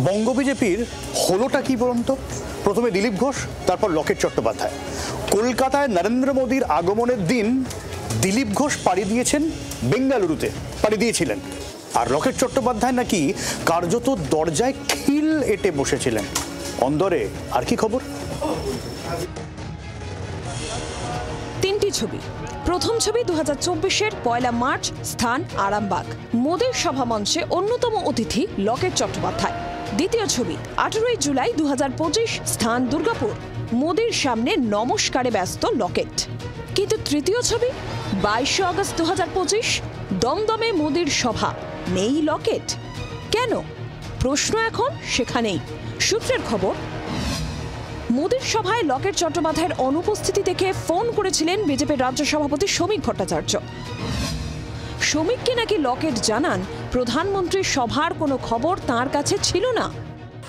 বঙ্গ বিজেপির হলোটা কি বলুন তো? প্রথমে দিলীপ ঘোষ, তারপর লকেট চট্টোপাধ্যায়। কলকাতায় নরেন্দ্র মোদীর আগমনের দিন দিলীপ ঘোষ পাড়ি দিয়েছেন বেঙ্গালুরুতে, পাড়ি দিয়েছিলেন। আর লকেট চট্টোপাধ্যায় নাকি কার্যত দরজায় খিল এঁটে বসেছিলেন। অন্দরে আর কি খবর? তিনটি ছবি। প্রথম ছবি 2024-এর 1 মার্চ, স্থান আরামবাগ। মোদীর সভামঞ্চে অন্যতম অতিথি লকেট চট্টোপাধ্যায়। দ্বিতীয় ছবি 18 জুলাই 2025, স্থান দুর্গাপুর। মোদীর সামনে নমস্কারে ব্যস্ত লকেট। কিন্তু তৃতীয় ছবি 22 আগস্ট 2025, দমদমে মোদীর সভা, নেই লকেট। কেন? প্রশ্ন এখন সেখানেই। সূত্রের খবর, মোদীর সভায় লকেট চট্টোপাধ্যায়ের অনুপস্থিতি দেখে ফোন করেছিলেন বিজেপির রাজ্য সভাপতি শ্রমিক ভট্টাচার্য। শ্রমিককে নাকি লকেট জানান প্রধানমন্ত্রীর সভার কোনো খবর তার কাছে ছিল না।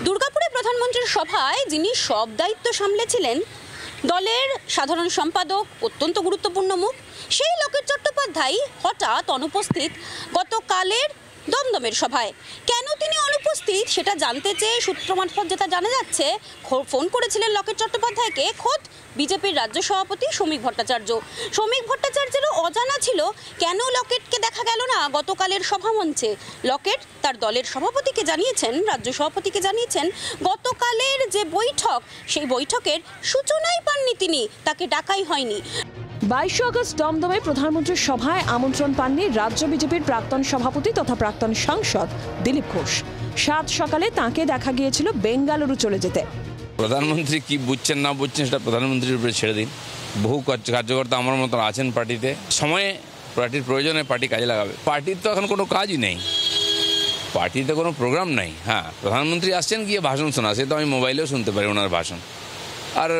দুর্গাপুরে প্রধানমন্ত্রীর সভায় যিনি সব দায়িত্ব সামলেছিলেন, দলের সাধারণ সম্পাদক, অত্যন্ত গুরুত্বপূর্ণ মুখ, সেই লকেট চট্টোপাধ্যায় হঠাৎ অনুপস্থিত গতকালের দমদমের সভায়। কেন তিনি অনুপস্থিত সেটা জানতে চেয়ে সূত্র মারফত যেটা জানা যাচ্ছে, ফোন করেছিলেন লকেট চট্টোপাধ্যায়কে খোদ বিজেপির রাজ্য সভাপতি শ্রমিক ভট্টাচার্য। শ্রমিক ভট্টাচার্যেরও অজানা ছিল কেন লকেটকে দেখা গেল না গতকালের সভামঞ্চে। লকেট তার দলের সভাপতিকে জানিয়েছেন, রাজ্য সভাপতিকে জানিয়েছেন, গতকালের যে বৈঠক, সেই বৈঠকের সূচনাই পাননি তিনি, তাকে ডাকাই হয়নি। 22 আগস্ট দমদমে প্রধানমন্ত্রীর সভায় আমন্ত্রণ পাননি রাজ্য বিজেপির প্রাক্তন সভাপতি তথা প্রাক্তন সাংসদ দিলীপ ঘোষ। 7 সকালে তাঁকে দেখা গিয়েছিল বেঙ্গালুরু চলে যেতে। প্রধানমন্ত্রী কি বুঝছেন না বুঝছেন সেটা প্রধানমন্ত্রীর উপরে ছেড়ে দিন। বহু কার্যকর্তা আমার মতন আছেন পার্টিতে, সময়ে পার্টির প্রয়োজনে পার্টি কাজে লাগাবে। পার্টির তো এখন কোনো কাজই নেই, পার্টিতে কোনো প্রোগ্রাম নেই। হ্যাঁ, প্রধানমন্ত্রী আসছেন গিয়ে ভাষণ শোনা, সে তো আমি মোবাইলেও শুনতে পারি ওনার ভাষণ, আর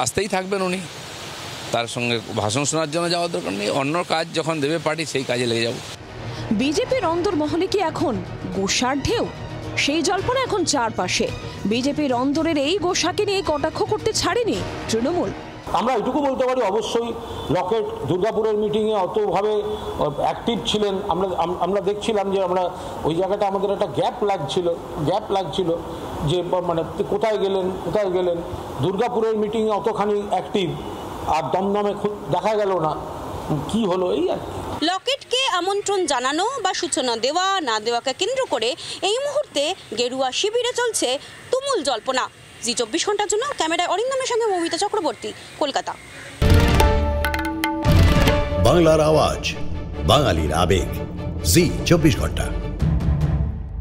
আসতেই থাকবেন উনি। তার সঙ্গে ভাষণ শোনার জন্য যাওয়ার দরকার নেই, অন্য কাজ যখন দেবে পার্টি সেই কাজে লেগে যাব। বিজেপির অন্তর্মহলে কি এখন গোসার ঢেউ? সেই জল্পনা এখন চারপাশে। বিজেপির অন্তরের এই গোসাকে নিয়ে কটাক্ষ করতে ছাড়েনি তৃণমূল। আমরা এটুকু বলতে পারি, অবশ্যই লকেট দুর্গাপুরের মিটিংয়ে অতভাবে অ্যাক্টিভ ছিলেন। আমরা দেখছিলাম যে আমরা ওই জায়গাটা আমাদের একটা গ্যাপ লাগছিল যে মানে কোথায় গেলেন। দুর্গাপুরের মিটিংয়ে অতখানি অ্যাক্টিভ, আর দমদমে দেখা গেল না, কি হলো এই আর কি। লকেটকে আমন্ত্রণ জানানো বা সূচনা দেওয়া না দেওয়াকে কেন্দ্র করে এই মুহূর্তে গেরুয়া শিবিরে চলছে তুমুল জল্পনা। জি 24 ঘন্টার জন্য ক্যামেরায় অরিন্দমের সঙ্গে মৌমিতা চক্রবর্তী, কলকাতা। বাংলার আওয়াজ, বাঙালির আবেগ, জি 24 ঘন্টা।